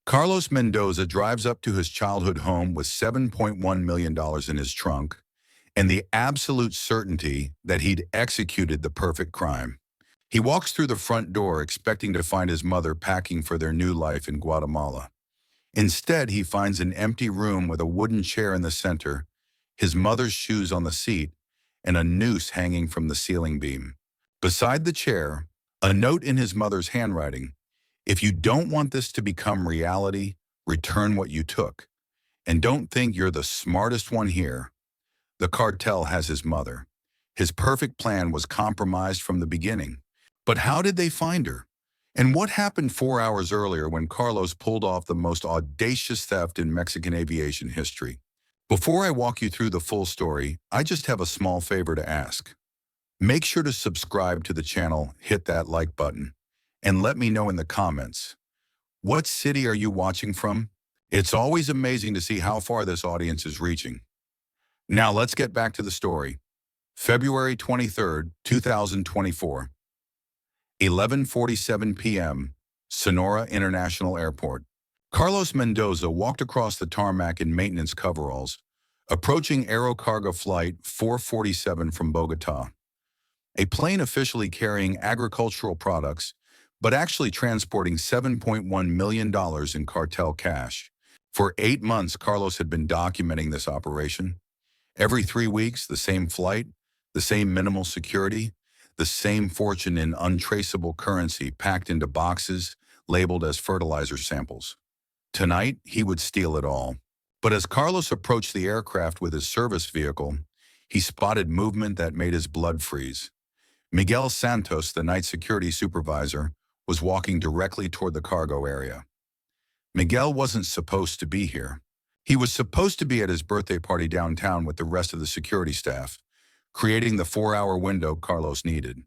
Carlos Mendoza drives up to his childhood home with $7.1 million in his trunk and the absolute certainty that he'd executed the perfect crime. He walks through the front door expecting to find his mother packing for their new life in Guatemala. Instead, he finds an empty room with a wooden chair in the center, his mother's shoes on the seat, and a noose hanging from the ceiling beam. Beside the chair, a note in his mother's handwriting: "If you don't want this to become reality, return what you took. And don't think you're the smartest one here." The cartel has his mother. His perfect plan was compromised from the beginning. But how did they find her? And what happened 4 hours earlier when Carlos pulled off the most audacious theft in Mexican aviation history? Before I walk you through the full story, I just have a small favor to ask. Make sure to subscribe to the channel, hit that like button, and let me know in the comments, what city are you watching from? It's always amazing to see how far this audience is reaching. Now let's get back to the story. February 23rd, 2024. 11:47 p.m., Sonora International Airport. Carlos Mendoza walked across the tarmac in maintenance coveralls, approaching Aerocargo Flight 447 from Bogota, a plane officially carrying agricultural products, but actually transporting $7.1 million in cartel cash. For 8 months, Carlos had been documenting this operation. Every 3 weeks, the same flight, the same minimal security, the same fortune in untraceable currency packed into boxes labeled as fertilizer samples. Tonight, he would steal it all. But as Carlos approached the aircraft with his service vehicle, he spotted movement that made his blood freeze. Miguel Santos, the night security supervisor, was walking directly toward the cargo area. Miguel wasn't supposed to be here. He was supposed to be at his birthday party downtown with the rest of the security staff, creating the 4-hour window Carlos needed.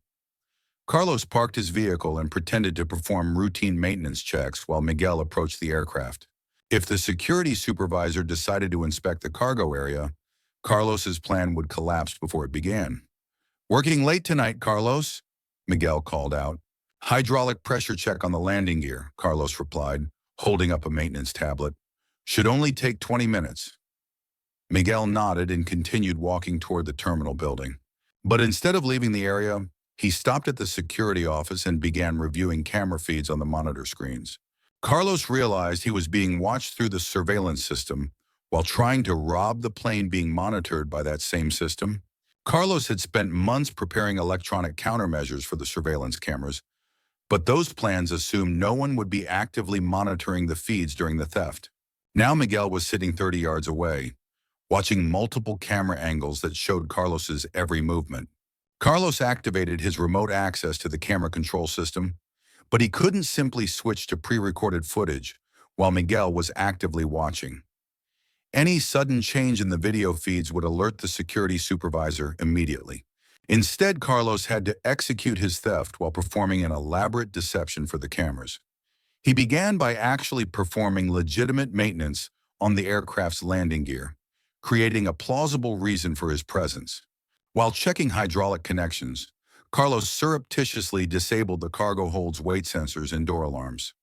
Carlos parked his vehicle and pretended to perform routine maintenance checks while Miguel approached the aircraft. If the security supervisor decided to inspect the cargo area, Carlos's plan would collapse before it began. "Working late tonight, Carlos," Miguel called out. "Hydraulic pressure check on the landing gear," Carlos replied, holding up a maintenance tablet. "Should only take 20 minutes. Miguel nodded and continued walking toward the terminal building. But instead of leaving the area, he stopped at the security office and began reviewing camera feeds on the monitor screens. Carlos realized he was being watched through the surveillance system while trying to rob the plane being monitored by that same system. Carlos had spent months preparing electronic countermeasures for the surveillance cameras, but those plans assumed no one would be actively monitoring the feeds during the theft. Now Miguel was sitting 30 yards away, watching multiple camera angles that showed Carlos's every movement. Carlos activated his remote access to the camera control system, but he couldn't simply switch to pre-recorded footage while Miguel was actively watching. Any sudden change in the video feeds would alert the security supervisor immediately. Instead, Carlos had to execute his theft while performing an elaborate deception for the cameras. He began by actually performing legitimate maintenance on the aircraft's landing gear, creating a plausible reason for his presence. While checking hydraulic connections, Carlos surreptitiously disabled the cargo hold's weight sensors and door alarms.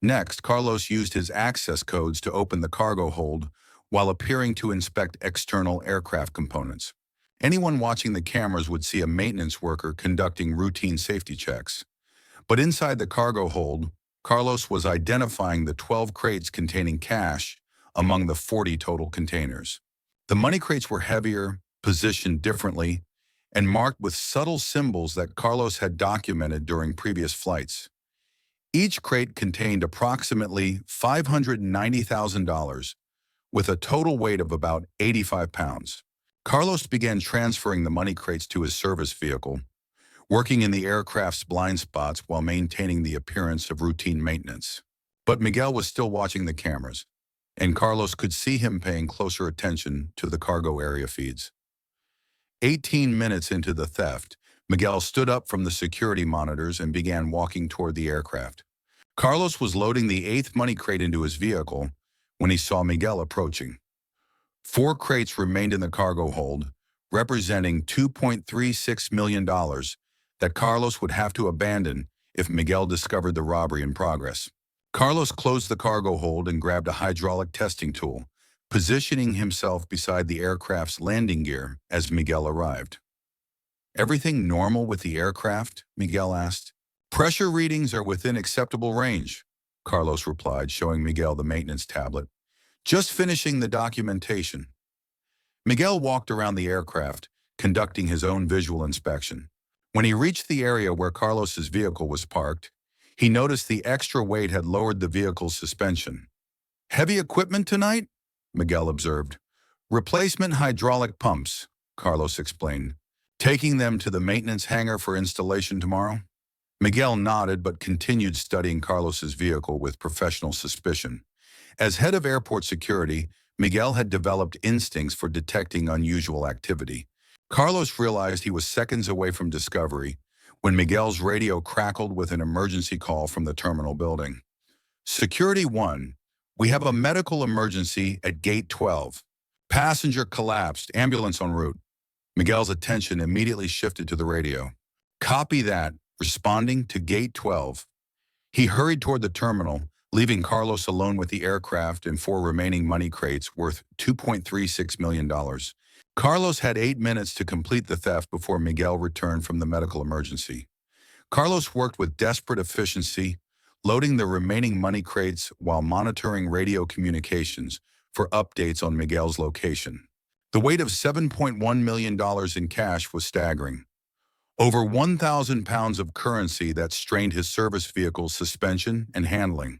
Next, Carlos used his access codes to open the cargo hold while appearing to inspect external aircraft components. Anyone watching the cameras would see a maintenance worker conducting routine safety checks. But inside the cargo hold, Carlos was identifying the 12 crates containing cash among the 40 total containers. The money crates were heavier, positioned differently, and marked with subtle symbols that Carlos had documented during previous flights. Each crate contained approximately $590,000, with a total weight of about 85 pounds. Carlos began transferring the money crates to his service vehicle, working in the aircraft's blind spots while maintaining the appearance of routine maintenance. But Miguel was still watching the cameras, and Carlos could see him paying closer attention to the cargo area feeds. 18 minutes into the theft, Miguel stood up from the security monitors and began walking toward the aircraft. Carlos was loading the 8th money crate into his vehicle when he saw Miguel approaching. 4 crates remained in the cargo hold, representing $2.36 million that Carlos would have to abandon if Miguel discovered the robbery in progress. Carlos closed the cargo hold and grabbed a hydraulic testing tool, positioning himself beside the aircraft's landing gear as Miguel arrived. "Everything normal with the aircraft?" Miguel asked. "Pressure readings are within acceptable range," Carlos replied, showing Miguel the maintenance tablet. "Just finishing the documentation." Miguel walked around the aircraft, conducting his own visual inspection. When he reached the area where Carlos's vehicle was parked, he noticed the extra weight had lowered the vehicle's suspension. "Heavy equipment tonight?" Miguel observed. "Replacement hydraulic pumps," Carlos explained. "Taking them to the maintenance hangar for installation tomorrow?" Miguel nodded but continued studying Carlos's vehicle with professional suspicion. As head of airport security, Miguel had developed instincts for detecting unusual activity. Carlos realized he was seconds away from discovery when Miguel's radio crackled with an emergency call from the terminal building. "Security 1, we have a medical emergency at Gate 12. Passenger collapsed, ambulance en route." Miguel's attention immediately shifted to the radio. "Copy that, responding to Gate 12. He hurried toward the terminal, leaving Carlos alone with the aircraft and 4 remaining money crates worth $2.36 million. Carlos had 8 minutes to complete the theft before Miguel returned from the medical emergency. Carlos worked with desperate efficiency, loading the remaining money crates while monitoring radio communications for updates on Miguel's location. The weight of $7.1 million in cash was staggering. Over 1,000 pounds of currency that strained his service vehicle's suspension and handling.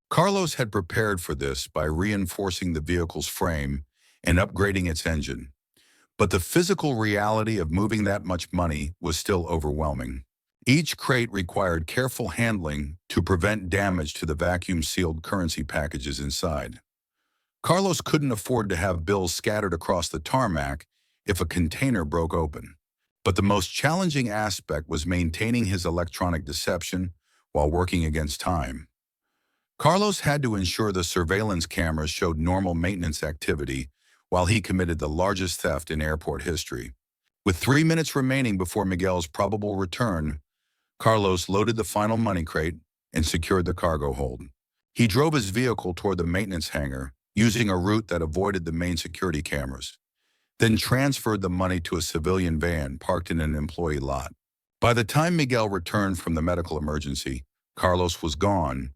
Carlos had prepared for this by reinforcing the vehicle's frame and upgrading its engine. But the physical reality of moving that much money was still overwhelming. Each crate required careful handling to prevent damage to the vacuum-sealed currency packages inside. Carlos couldn't afford to have bills scattered across the tarmac if a container broke open. But the most challenging aspect was maintaining his electronic deception while working against time. Carlos had to ensure the surveillance cameras showed normal maintenance activity while he committed the largest theft in airport history. With 3 minutes remaining before Miguel's probable return, Carlos loaded the final money crate and secured the cargo hold. He drove his vehicle toward the maintenance hangar, using a route that avoided the main security cameras, then transferred the money to a civilian van parked in an employee lot. By the time Miguel returned from the medical emergency, Carlos was gone,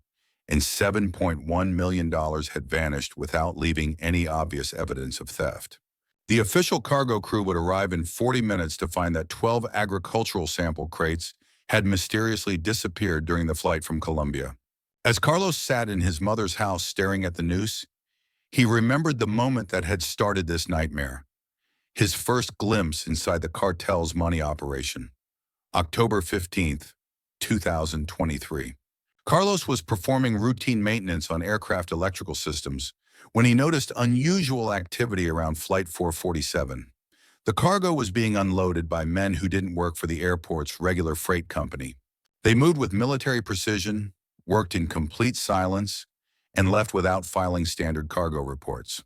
and $7.1 million had vanished without leaving any obvious evidence of theft. The official cargo crew would arrive in 40 minutes to find that 12 agricultural sample crates had mysteriously disappeared during the flight from Colombia. As Carlos sat in his mother's house staring at the noose, he remembered the moment that had started this nightmare. His first glimpse inside the cartel's money operation. October 15th, 2023. Carlos was performing routine maintenance on aircraft electrical systems when he noticed unusual activity around Flight 447. The cargo was being unloaded by men who didn't work for the airport's regular freight company. They moved with military precision, worked in complete silence, and left without filing standard cargo reports.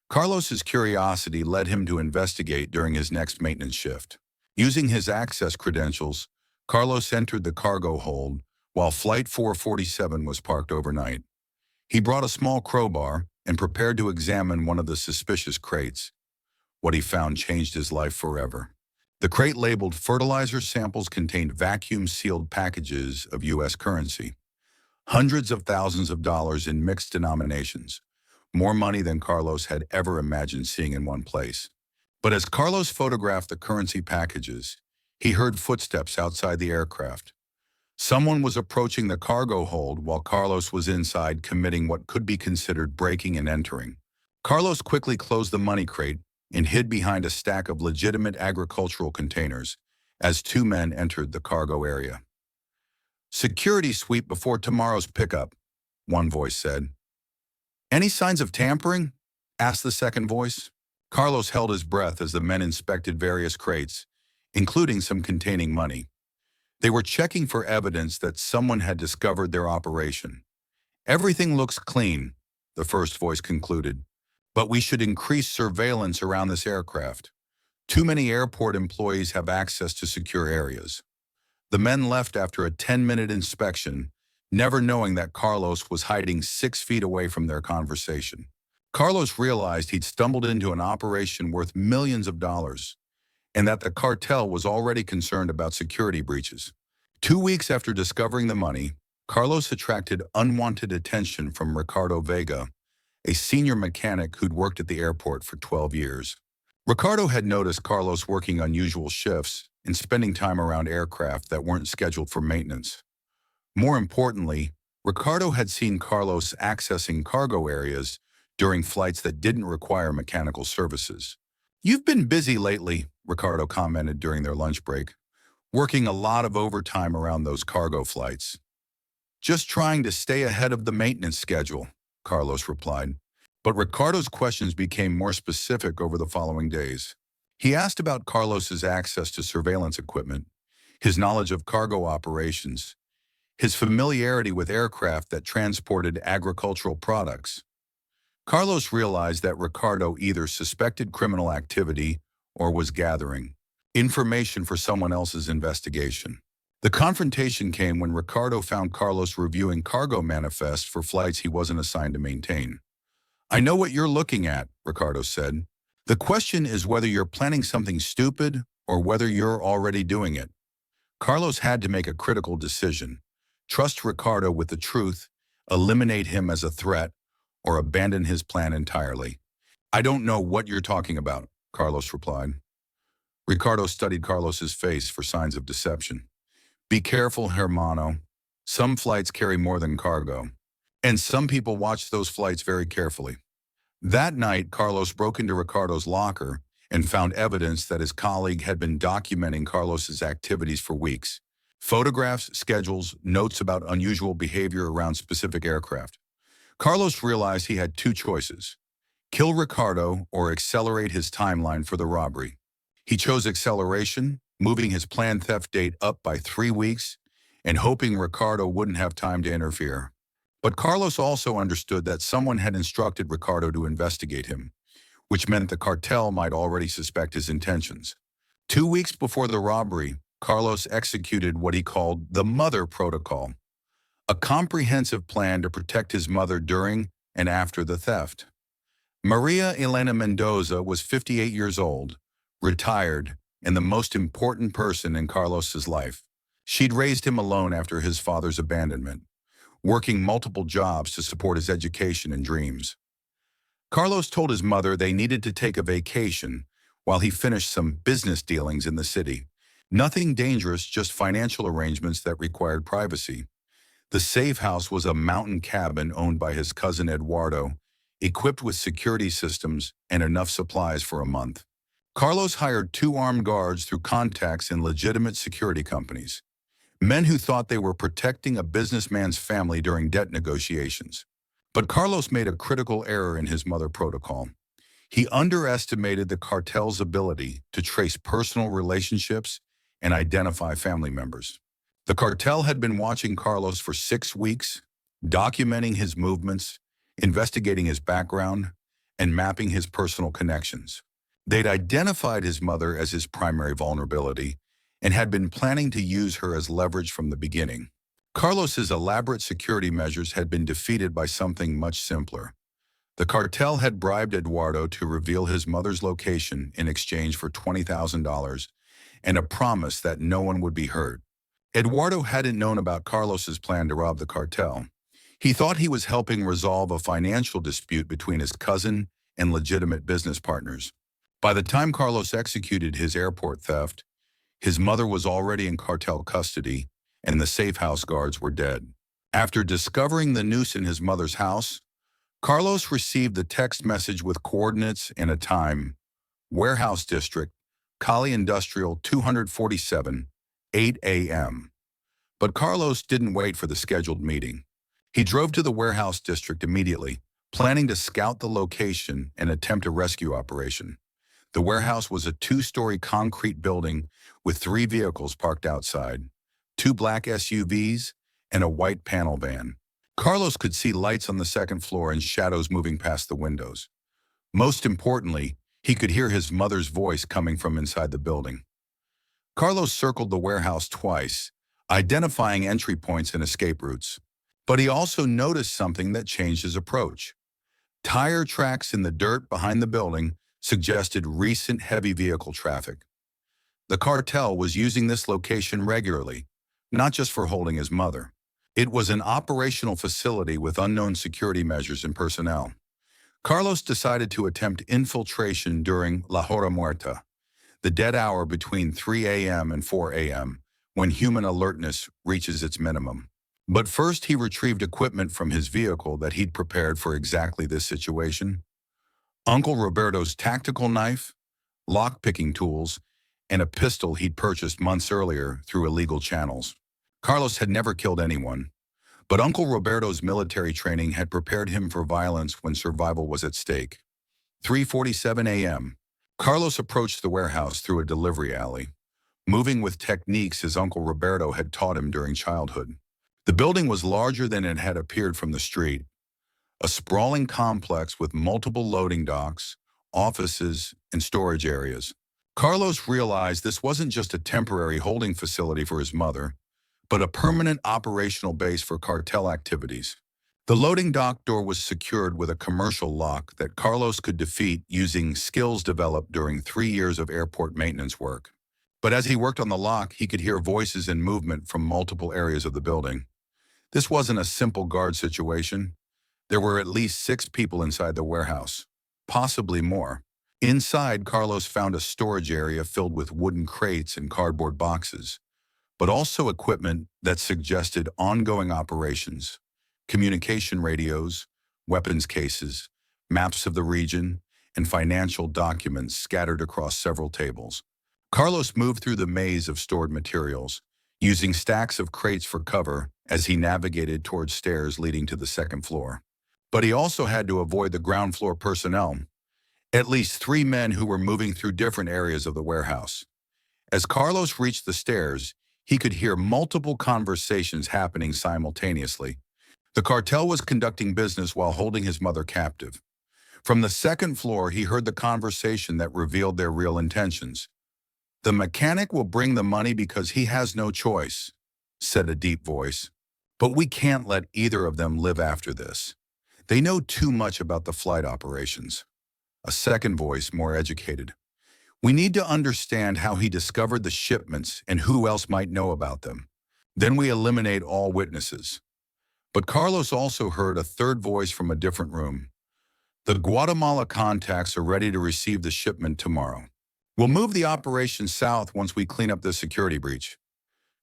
Carlos's curiosity led him to investigate during his next maintenance shift. Using his access credentials, Carlos entered the cargo hold while Flight 447 was parked overnight. He brought a small crowbar and prepared to examine one of the suspicious crates. What he found changed his life forever. The crate labeled fertilizer samples contained vacuum-sealed packages of U.S. currency. Hundreds of thousands of dollars in mixed denominations. More money than Carlos had ever imagined seeing in one place. But as Carlos photographed the currency packages, he heard footsteps outside the aircraft. Someone was approaching the cargo hold while Carlos was inside committing what could be considered breaking and entering. Carlos quickly closed the money crate and hid behind a stack of legitimate agricultural containers as 2 men entered the cargo area. "Security sweep before tomorrow's pickup," one voice said. "Any signs of tampering?" asked the second voice. Carlos held his breath as the men inspected various crates, including some containing money. They were checking for evidence that someone had discovered their operation. "Everything looks clean," the first voice concluded, "but we should increase surveillance around this aircraft. Too many airport employees have access to secure areas." The men left after a 10-minute inspection, never knowing that Carlos was hiding 6 feet away from their conversation. Carlos realized he'd stumbled into an operation worth millions of dollars, and that the cartel was already concerned about security breaches. 2 weeks after discovering the money, Carlos attracted unwanted attention from Ricardo Vega, a senior mechanic who'd worked at the airport for 12 years. Ricardo had noticed Carlos working unusual shifts and spending time around aircraft that weren't scheduled for maintenance. More importantly, Ricardo had seen Carlos accessing cargo areas during flights that didn't require mechanical services. "You've been busy lately," Ricardo commented during their lunch break, "working a lot of overtime around those cargo flights." "Just trying to stay ahead of the maintenance schedule," Carlos replied. But Ricardo's questions became more specific over the following days. He asked about Carlos's access to surveillance equipment, his knowledge of cargo operations, his familiarity with aircraft that transported agricultural products. Carlos realized that Ricardo either suspected criminal activity or was gathering information for someone else's investigation. The confrontation came when Ricardo found Carlos reviewing cargo manifests for flights he wasn't assigned to maintain. "I know what you're looking at," Ricardo said. "The question is whether you're planning something stupid or whether you're already doing it." Carlos had to make a critical decision: trust Ricardo with the truth, eliminate him as a threat, or abandon his plan entirely. "I don't know what you're talking about," Carlos replied. Ricardo studied Carlos's face for signs of deception. "Be careful, hermano. Some flights carry more than cargo, and some people watch those flights very carefully." That night, Carlos broke into Ricardo's locker and found evidence that his colleague had been documenting Carlos's activities for weeks. Photographs, schedules, notes about unusual behavior around specific aircraft. Carlos realized he had two choices: kill Ricardo or accelerate his timeline for the robbery. He chose acceleration, moving his planned theft date up by 3 weeks and hoping Ricardo wouldn't have time to interfere. But Carlos also understood that someone had instructed Ricardo to investigate him, which meant the cartel might already suspect his intentions. 2 weeks before the robbery, Carlos executed what he called the Mother Protocol, a comprehensive plan to protect his mother during and after the theft. Maria Elena Mendoza was 58 years old, retired, and the most important person in Carlos's life. She'd raised him alone after his father's abandonment, working multiple jobs to support his education and dreams. Carlos told his mother they needed to take a vacation while he finished some business dealings in the city. Nothing dangerous, just financial arrangements that required privacy. The safe house was a mountain cabin owned by his cousin Eduardo, equipped with security systems and enough supplies for a month. Carlos hired 2 armed guards through contacts in legitimate security companies, men who thought they were protecting a businessman's family during debt negotiations. But Carlos made a critical error in his Mother Protocol. He underestimated the cartel's ability to trace personal relationships and identify family members. The cartel had been watching Carlos for 6 weeks, documenting his movements, investigating his background, and mapping his personal connections. They'd identified his mother as his primary vulnerability and had been planning to use her as leverage from the beginning. Carlos's elaborate security measures had been defeated by something much simpler. The cartel had bribed Eduardo to reveal his mother's location in exchange for $20,000 and a promise that no one would be hurt. Eduardo hadn't known about Carlos's plan to rob the cartel. He thought he was helping resolve a financial dispute between his cousin and legitimate business partners. By the time Carlos executed his airport theft, his mother was already in cartel custody, and the safe house guards were dead. After discovering the noose in his mother's house, Carlos received the text message with coordinates and a time: Warehouse District, Cali Industrial 247, 8 a.m. But Carlos didn't wait for the scheduled meeting. He drove to the warehouse district immediately, planning to scout the location and attempt a rescue operation. The warehouse was a 2-story concrete building with 3 vehicles parked outside, 2 black SUVs, and a white panel van. Carlos could see lights on the second floor and shadows moving past the windows. Most importantly, he could hear his mother's voice coming from inside the building. Carlos circled the warehouse twice, identifying entry points and escape routes. But he also noticed something that changed his approach. Tire tracks in the dirt behind the building suggested recent heavy vehicle traffic. The cartel was using this location regularly, not just for holding his mother. It was an operational facility with unknown security measures and personnel. Carlos decided to attempt infiltration during La Hora Muerta, the dead hour between 3 a.m. and 4 a.m., when human alertness reaches its minimum. But first he retrieved equipment from his vehicle that he'd prepared for exactly this situation. Uncle Roberto's tactical knife, lock-picking tools, and a pistol he'd purchased months earlier through illegal channels. Carlos had never killed anyone, but Uncle Roberto's military training had prepared him for violence when survival was at stake. 3:47 a.m. Carlos approached the warehouse through a delivery alley, moving with techniques his Uncle Roberto had taught him during childhood. The building was larger than it had appeared from the street, a sprawling complex with multiple loading docks, offices, and storage areas. Carlos realized this wasn't just a temporary holding facility for his mother, but a permanent operational base for cartel activities. The loading dock door was secured with a commercial lock that Carlos could defeat using skills developed during 3 years of airport maintenance work. But as he worked on the lock, he could hear voices and movement from multiple areas of the building. This wasn't a simple guard situation. There were at least 6 people inside the warehouse, possibly more. Inside, Carlos found a storage area filled with wooden crates and cardboard boxes, but also equipment that suggested ongoing operations: communication radios, weapons cases, maps of the region, and financial documents scattered across several tables. Carlos moved through the maze of stored materials, using stacks of crates for cover as he navigated towards stairs leading to the second floor. But he also had to avoid the ground floor personnel, at least 3 men who were moving through different areas of the warehouse. As Carlos reached the stairs, he could hear multiple conversations happening simultaneously. The cartel was conducting business while holding his mother captive. From the second floor, he heard the conversation that revealed their real intentions. "The mechanic will bring the money because he has no choice," said a deep voice. "But we can't let either of them live after this. They know too much about the flight operations." A second voice, more educated: "We need to understand how he discovered the shipments and who else might know about them. Then we eliminate all witnesses." But Carlos also heard a third voice from a different room. "The Guatemala contacts are ready to receive the shipment tomorrow. We'll move the operation south once we clean up the security breach."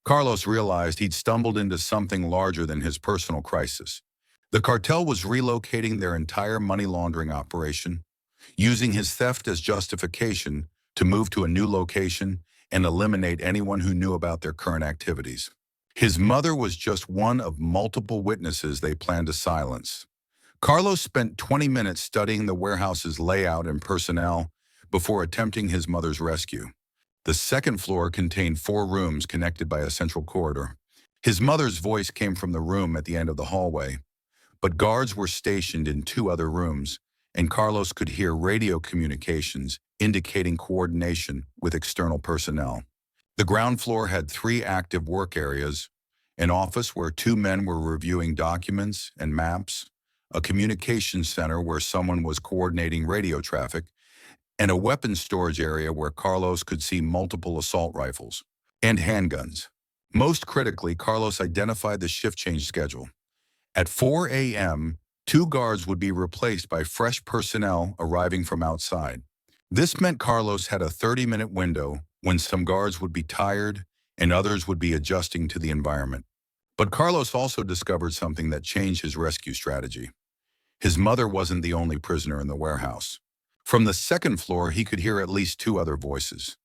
Carlos realized he'd stumbled into something larger than his personal crisis. The cartel was relocating their entire money laundering operation, using his theft as justification to move to a new location and eliminate anyone who knew about their current activities. His mother was just one of multiple witnesses they planned to silence. Carlos spent 20 minutes studying the warehouse's layout and personnel before attempting his mother's rescue. The second floor contained 4 rooms connected by a central corridor. His mother's voice came from the room at the end of the hallway, but guards were stationed in 2 other rooms, and Carlos could hear radio communications indicating coordination with external personnel. The ground floor had 3 active work areas: an office where 2 men were reviewing documents and maps, a communications center where someone was coordinating radio traffic, and a weapons storage area where Carlos could see multiple assault rifles and handguns. Most critically, Carlos identified the shift change schedule. At 4 a.m., 2 guards would be replaced by fresh personnel arriving from outside. This meant Carlos had a 30-minute window when some guards would be tired and others would be adjusting to the environment. But Carlos also discovered something that changed his rescue strategy. His mother wasn't the only prisoner in the warehouse. From the second floor, he could hear at least 2 other voices.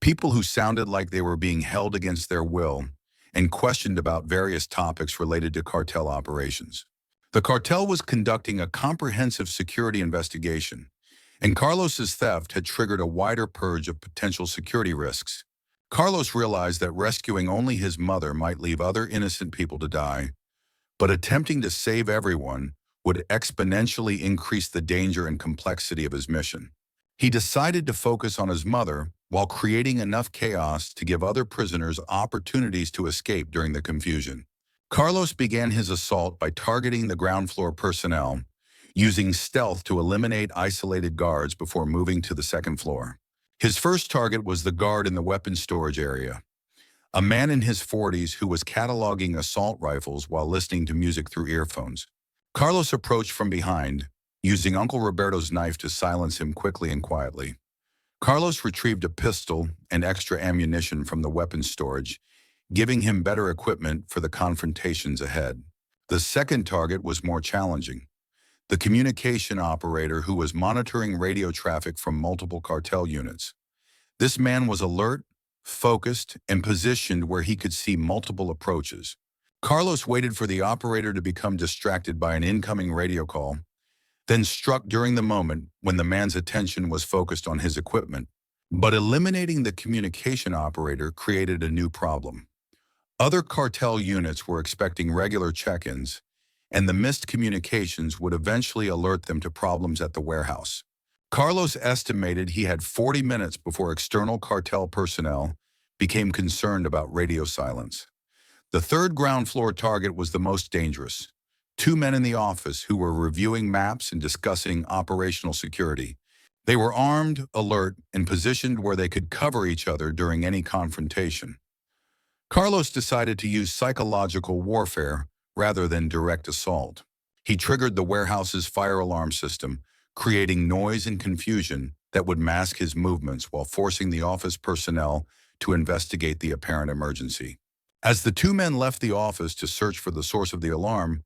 People who sounded like they were being held against their will and questioned about various topics related to cartel operations. The cartel was conducting a comprehensive security investigation, and Carlos's theft had triggered a wider purge of potential security risks. Carlos realized that rescuing only his mother might leave other innocent people to die, but attempting to save everyone would exponentially increase the danger and complexity of his mission. He decided to focus on his mother while creating enough chaos to give other prisoners opportunities to escape during the confusion. Carlos began his assault by targeting the ground floor personnel, using stealth to eliminate isolated guards before moving to the second floor. His first target was the guard in the weapons storage area, a man in his 40s who was cataloging assault rifles while listening to music through earphones. Carlos approached from behind, using Uncle Roberto's knife to silence him quickly and quietly. Carlos retrieved a pistol and extra ammunition from the weapons storage, giving him better equipment for the confrontations ahead. The second target was more challenging. The communication operator who was monitoring radio traffic from multiple cartel units. This man was alert, focused, and positioned where he could see multiple approaches. Carlos waited for the operator to become distracted by an incoming radio call, then struck during the moment when the man's attention was focused on his equipment. But eliminating the communication operator created a new problem. Other cartel units were expecting regular check-ins, and the missed communications would eventually alert them to problems at the warehouse. Carlos estimated he had 40 minutes before external cartel personnel became concerned about radio silence. The third ground floor target was the most dangerous. Two men in the office who were reviewing maps and discussing operational security. They were armed, alert, and positioned where they could cover each other during any confrontation. Carlos decided to use psychological warfare rather than direct assault. He triggered the warehouse's fire alarm system, creating noise and confusion that would mask his movements while forcing the office personnel to investigate the apparent emergency. As the two men left the office to search for the source of the alarm,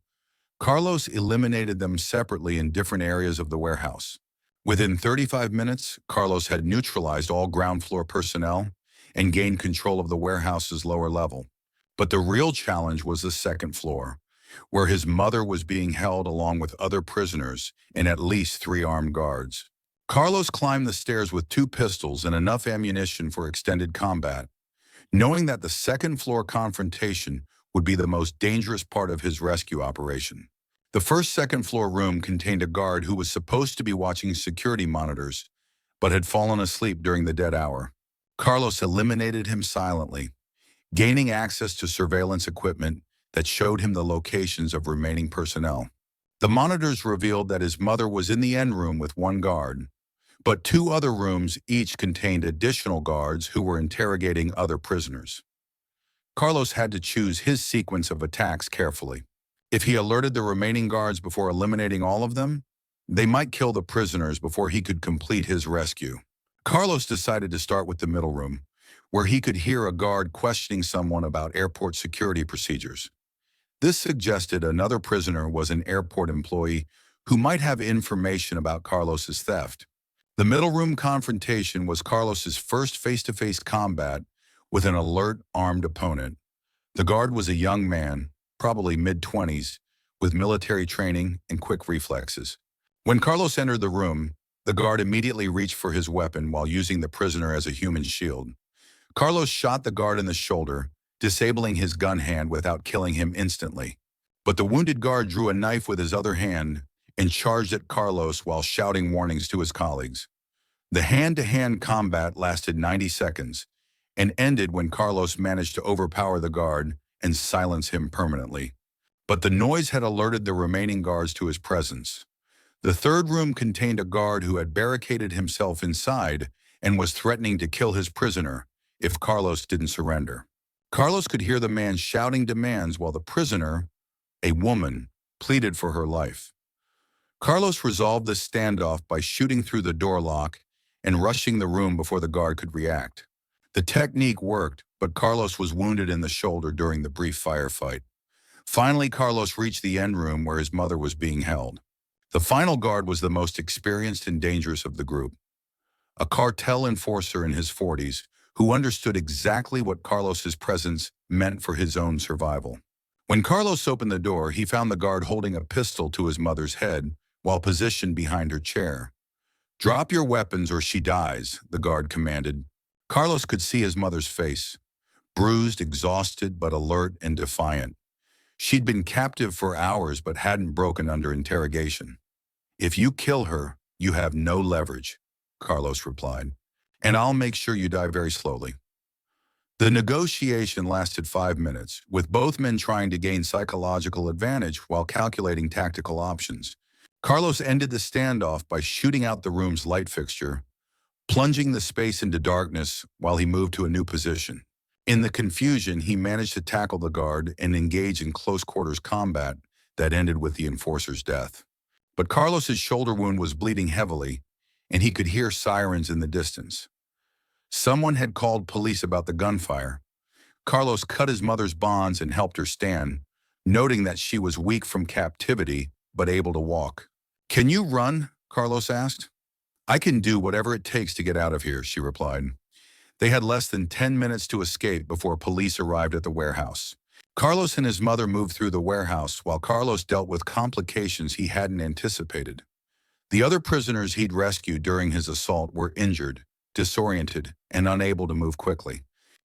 Carlos eliminated them separately in different areas of the warehouse. Within 35 minutes, Carlos had neutralized all ground floor personnel and gained control of the warehouse's lower level. But the real challenge was the second floor, where his mother was being held along with other prisoners and at least 3 armed guards. Carlos climbed the stairs with 2 pistols and enough ammunition for extended combat, knowing that the second floor confrontation would be the most dangerous part of his rescue operation. The first second floor room contained a guard who was supposed to be watching security monitors, but had fallen asleep during the dead hour. Carlos eliminated him silently, gaining access to surveillance equipment that showed him the locations of remaining personnel. The monitors revealed that his mother was in the end room with 1 guard, but 2 other rooms each contained additional guards who were interrogating other prisoners. Carlos had to choose his sequence of attacks carefully. If he alerted the remaining guards before eliminating all of them, they might kill the prisoners before he could complete his rescue. Carlos decided to start with the middle room, where he could hear a guard questioning someone about airport security procedures. This suggested another prisoner was an airport employee who might have information about Carlos's theft. The middle room confrontation was Carlos's first face-to-face combat with an alert, armed opponent. The guard was a young man, probably mid-20s, with military training and quick reflexes. When Carlos entered the room, the guard immediately reached for his weapon while using the prisoner as a human shield. Carlos shot the guard in the shoulder, disabling his gun hand without killing him instantly. But the wounded guard drew a knife with his other hand and charged at Carlos while shouting warnings to his colleagues. The hand-to-hand combat lasted 90 seconds and ended when Carlos managed to overpower the guard and silence him permanently. But the noise had alerted the remaining guards to his presence. The third room contained a guard who had barricaded himself inside and was threatening to kill his prisoner if Carlos didn't surrender. Carlos could hear the man shouting demands while the prisoner, a woman, pleaded for her life. Carlos resolved the standoff by shooting through the door lock and rushing the room before the guard could react. The technique worked, but Carlos was wounded in the shoulder during the brief firefight. Finally, Carlos reached the end room where his mother was being held. The final guard was the most experienced and dangerous of the group, a cartel enforcer in his 40s who understood exactly what Carlos's presence meant for his own survival. When Carlos opened the door, he found the guard holding a pistol to his mother's head while positioned behind her chair. "Drop your weapons or she dies," the guard commanded. Carlos could see his mother's face, bruised, exhausted, but alert and defiant. She'd been captive for hours but hadn't broken under interrogation. "If you kill her, you have no leverage," Carlos replied, "and I'll make sure you die very slowly." The negotiation lasted 5 minutes, with both men trying to gain psychological advantage while calculating tactical options. Carlos ended the standoff by shooting out the room's light fixture, plunging the space into darkness while he moved to a new position. In the confusion, he managed to tackle the guard and engage in close-quarters combat that ended with the enforcer's death. But Carlos's shoulder wound was bleeding heavily, and he could hear sirens in the distance. Someone had called police about the gunfire. Carlos cut his mother's bonds and helped her stand, noting that she was weak from captivity but able to walk. "Can you run?" Carlos asked. "I can do whatever it takes to get out of here," she replied. They had less than 10 minutes to escape before police arrived at the warehouse. Carlos and his mother moved through the warehouse while Carlos dealt with complications he hadn't anticipated. The other prisoners he'd rescued during his assault were injured, disoriented, and unable to move quickly.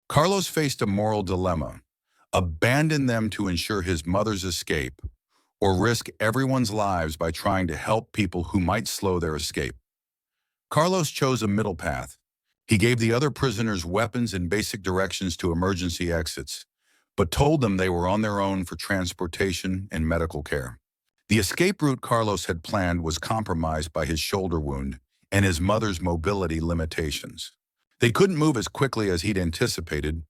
Carlos faced a moral dilemma: abandon them to ensure his mother's escape, or risk everyone's lives by trying to help people who might slow their escape. Carlos chose a middle path. He gave the other prisoners weapons and basic directions to emergency exits, but told them they were on their own for transportation and medical care. The escape route Carlos had planned was compromised by his shoulder wound and his mother's mobility limitations. They couldn't move as quickly as he'd anticipated,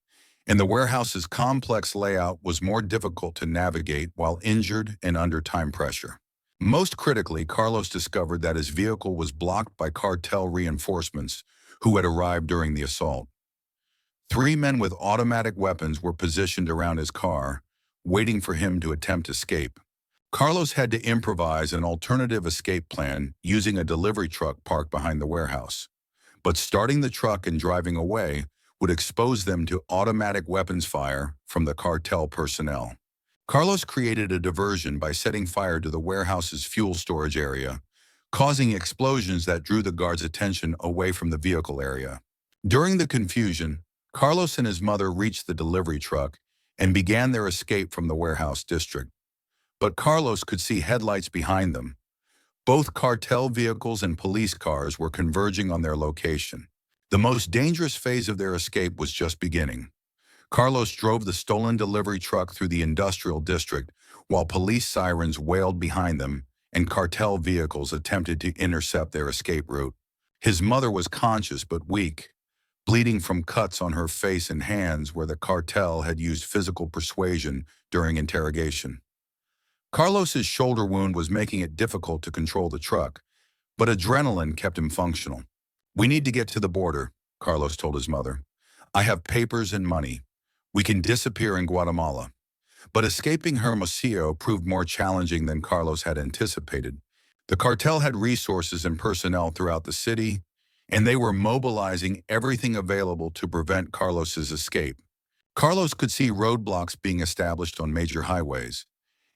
and the warehouse's complex layout was more difficult to navigate while injured and under time pressure. Most critically, Carlos discovered that his vehicle was blocked by cartel reinforcements who had arrived during the assault. 3 men with automatic weapons were positioned around his car, waiting for him to attempt escape. Carlos had to improvise an alternative escape plan using a delivery truck parked behind the warehouse. But starting the truck and driving away would expose them to automatic weapons fire from the cartel personnel. Carlos created a diversion by setting fire to the warehouse's fuel storage area, causing explosions that drew the guards' attention away from the vehicle area. During the confusion, Carlos and his mother reached the delivery truck and began their escape from the warehouse district. But Carlos could see headlights behind them. Both cartel vehicles and police cars were converging on their location. The most dangerous phase of their escape was just beginning. Carlos drove the stolen delivery truck through the industrial district while police sirens wailed behind them and cartel vehicles attempted to intercept their escape route. His mother was conscious but weak, bleeding from cuts on her face and hands where the cartel had used physical persuasion during interrogation. Carlos's shoulder wound was making it difficult to control the truck, but adrenaline kept him functional. "We need to get to the border," Carlos told his mother. "I have papers and money. We can disappear in Guatemala." But escaping Hermosillo proved more challenging than Carlos had anticipated. The cartel had resources and personnel throughout the city, and they were mobilizing everything available to prevent Carlos's escape. Carlos could see roadblocks being established on major highways,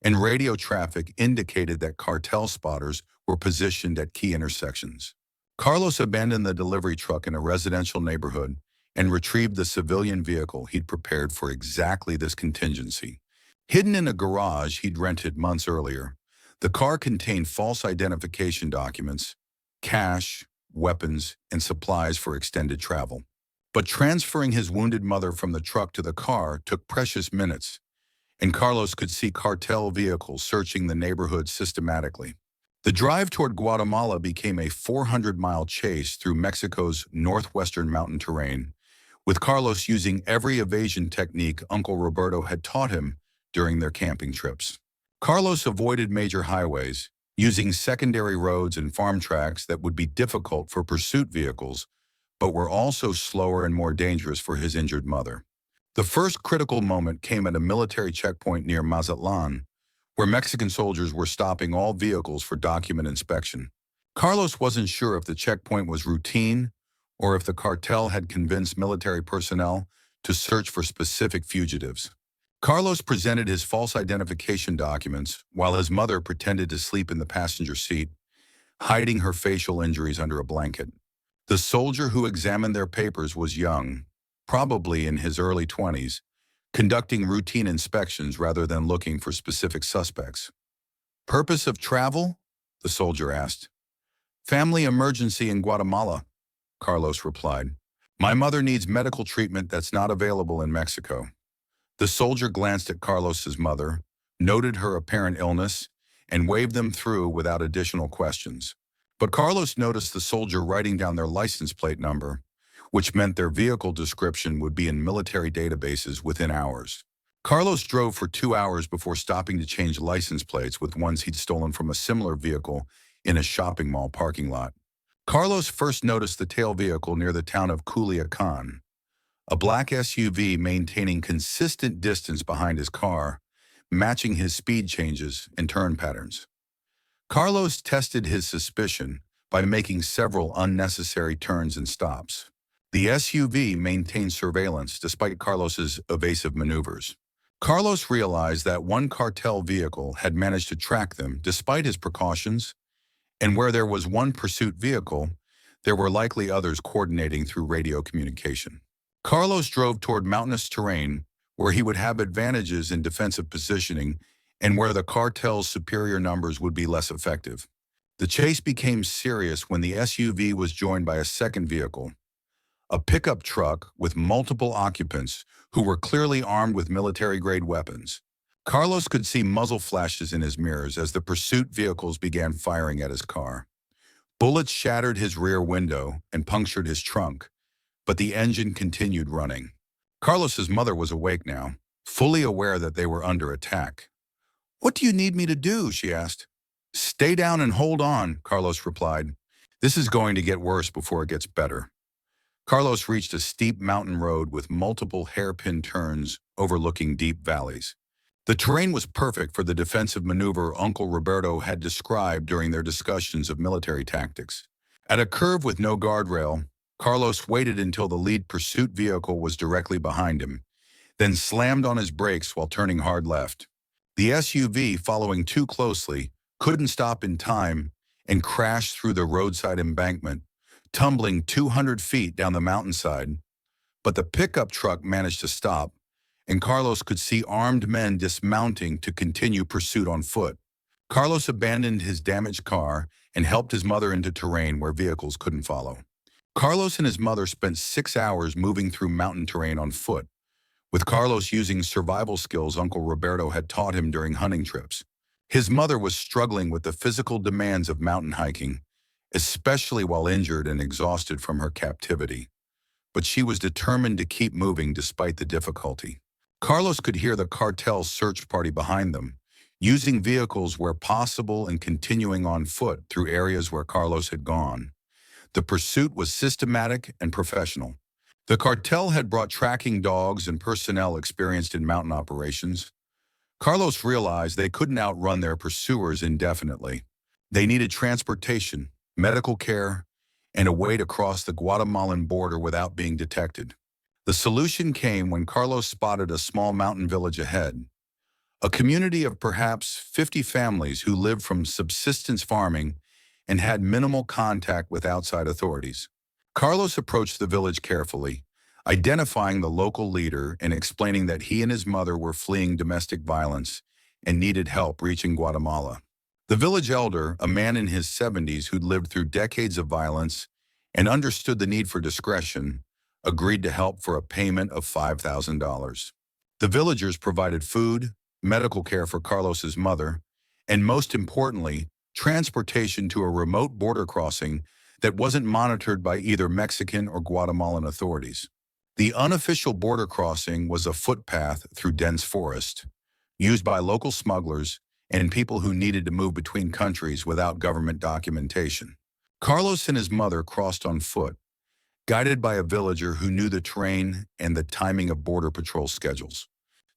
and radio traffic indicated that cartel spotters were positioned at key intersections. Carlos abandoned the delivery truck in a residential neighborhood and retrieved the civilian vehicle he'd prepared for exactly this contingency. Hidden in a garage he'd rented months earlier, the car contained false identification documents, cash, weapons, and supplies for extended travel. But transferring his wounded mother from the truck to the car took precious minutes, and Carlos could see cartel vehicles searching the neighborhood systematically. The drive toward Guatemala became a 400-mile chase through Mexico's northwestern mountain terrain, with Carlos using every evasion technique Uncle Roberto had taught him during their camping trips. Carlos avoided major highways, using secondary roads and farm tracks that would be difficult for pursuit vehicles, but were also slower and more dangerous for his injured mother. The first critical moment came at a military checkpoint near Mazatlan, where Mexican soldiers were stopping all vehicles for document inspection. Carlos wasn't sure if the checkpoint was routine or if the cartel had convinced military personnel to search for specific fugitives. Carlos presented his false identification documents while his mother pretended to sleep in the passenger seat, hiding her facial injuries under a blanket. The soldier who examined their papers was young, probably in his early 20s, conducting routine inspections rather than looking for specific suspects. "Purpose of travel?" the soldier asked. "Family emergency in Guatemala," Carlos replied. My mother needs medical treatment that's not available in Mexico. The soldier glanced at Carlos's mother, noted her apparent illness, and waved them through without additional questions. But Carlos noticed the soldier writing down their license plate number, which meant their vehicle description would be in military databases within hours. Carlos drove for 2 hours before stopping to change license plates with ones he'd stolen from a similar vehicle in a shopping mall parking lot. Carlos first noticed the tail vehicle near the town of Culiacan, a black SUV maintaining consistent distance behind his car, matching his speed changes and turn patterns. Carlos tested his suspicion by making several unnecessary turns and stops. The SUV maintained surveillance despite Carlos's evasive maneuvers. Carlos realized that one cartel vehicle had managed to track them despite his precautions, and where there was one pursuit vehicle, there were likely others coordinating through radio communication. Carlos drove toward mountainous terrain where he would have advantages in defensive positioning and where the cartel's superior numbers would be less effective. The chase became serious when the SUV was joined by a second vehicle, a pickup truck with multiple occupants who were clearly armed with military-grade weapons. Carlos could see muzzle flashes in his mirrors as the pursuit vehicles began firing at his car. Bullets shattered his rear window and punctured his trunk, but the engine continued running. Carlos's mother was awake now, fully aware that they were under attack. "What do you need me to do?" she asked. "Stay down and hold on," Carlos replied. "This is going to get worse before it gets better." Carlos reached a steep mountain road with multiple hairpin turns overlooking deep valleys. The terrain was perfect for the defensive maneuver Uncle Roberto had described during their discussions of military tactics. At a curve with no guardrail, Carlos waited until the lead pursuit vehicle was directly behind him, then slammed on his brakes while turning hard left. The SUV, following too closely, couldn't stop in time and crashed through the roadside embankment, tumbling 200 feet down the mountainside. But the pickup truck managed to stop, and Carlos could see armed men dismounting to continue pursuit on foot. Carlos abandoned his damaged car and helped his mother into terrain where vehicles couldn't follow. Carlos and his mother spent 6 hours moving through mountain terrain on foot, with Carlos using survival skills Uncle Roberto had taught him during hunting trips. His mother was struggling with the physical demands of mountain hiking, especially while injured and exhausted from her captivity. But she was determined to keep moving despite the difficulty. Carlos could hear the cartel search party behind them, using vehicles where possible and continuing on foot through areas where Carlos had gone. The pursuit was systematic and professional. The cartel had brought tracking dogs and personnel experienced in mountain operations. Carlos realized they couldn't outrun their pursuers indefinitely. They needed transportation, medical care, and a way to cross the Guatemalan border without being detected. The solution came when Carlos spotted a small mountain village ahead, a community of perhaps 50 families who lived from subsistence farming and had minimal contact with outside authorities. Carlos approached the village carefully, identifying the local leader and explaining that he and his mother were fleeing domestic violence and needed help reaching Guatemala. The village elder, a man in his 70s who'd lived through decades of violence and understood the need for discretion, agreed to help for a payment of $5,000. The villagers provided food, medical care for Carlos's mother, and most importantly, transportation to a remote border crossing that wasn't monitored by either Mexican or Guatemalan authorities. The unofficial border crossing was a footpath through dense forest, used by local smugglers and people who needed to move between countries without government documentation. Carlos and his mother crossed on foot, guided by a villager who knew the terrain and the timing of border patrol schedules.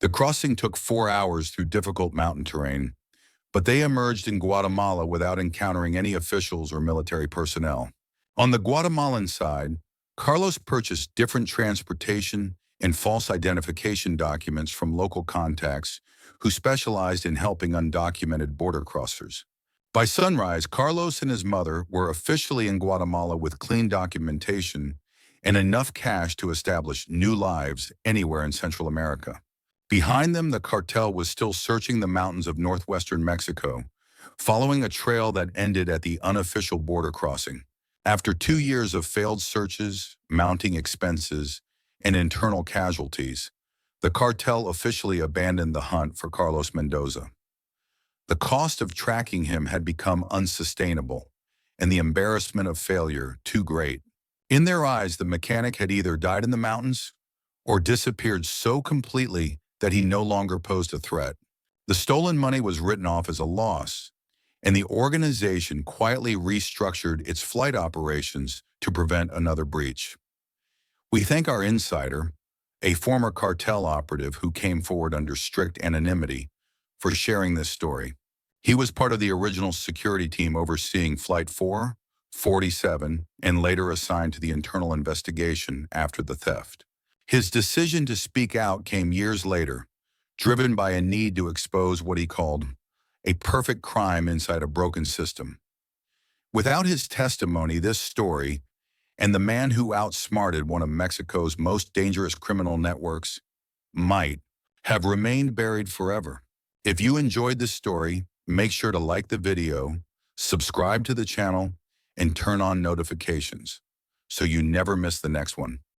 The crossing took 4 hours through difficult mountain terrain, but they emerged in Guatemala without encountering any officials or military personnel. On the Guatemalan side, Carlos purchased different transportation and false identification documents from local contacts who specialized in helping undocumented border crossers. By sunrise, Carlos and his mother were officially in Guatemala with clean documentation and enough cash to establish new lives anywhere in Central America. Behind them, the cartel was still searching the mountains of northwestern Mexico, following a trail that ended at the unofficial border crossing. After 2 years of failed searches, mounting expenses, and internal casualties, the cartel officially abandoned the hunt for Carlos Mendoza. The cost of tracking him had become unsustainable, and the embarrassment of failure too great. In their eyes, the mechanic had either died in the mountains or disappeared so completely that he no longer posed a threat. The stolen money was written off as a loss, and the organization quietly restructured its flight operations to prevent another breach. We thank our insider, a former cartel operative who came forward under strict anonymity, for sharing this story. He was part of the original security team overseeing Flight 447 and later assigned to the internal investigation after the theft. His decision to speak out came years later, driven by a need to expose what he called a perfect crime inside a broken system. Without his testimony, this story, and the man who outsmarted one of Mexico's most dangerous criminal networks, might have remained buried forever. If you enjoyed this story, make sure to like the video, subscribe to the channel, and turn on notifications so you never miss the next one.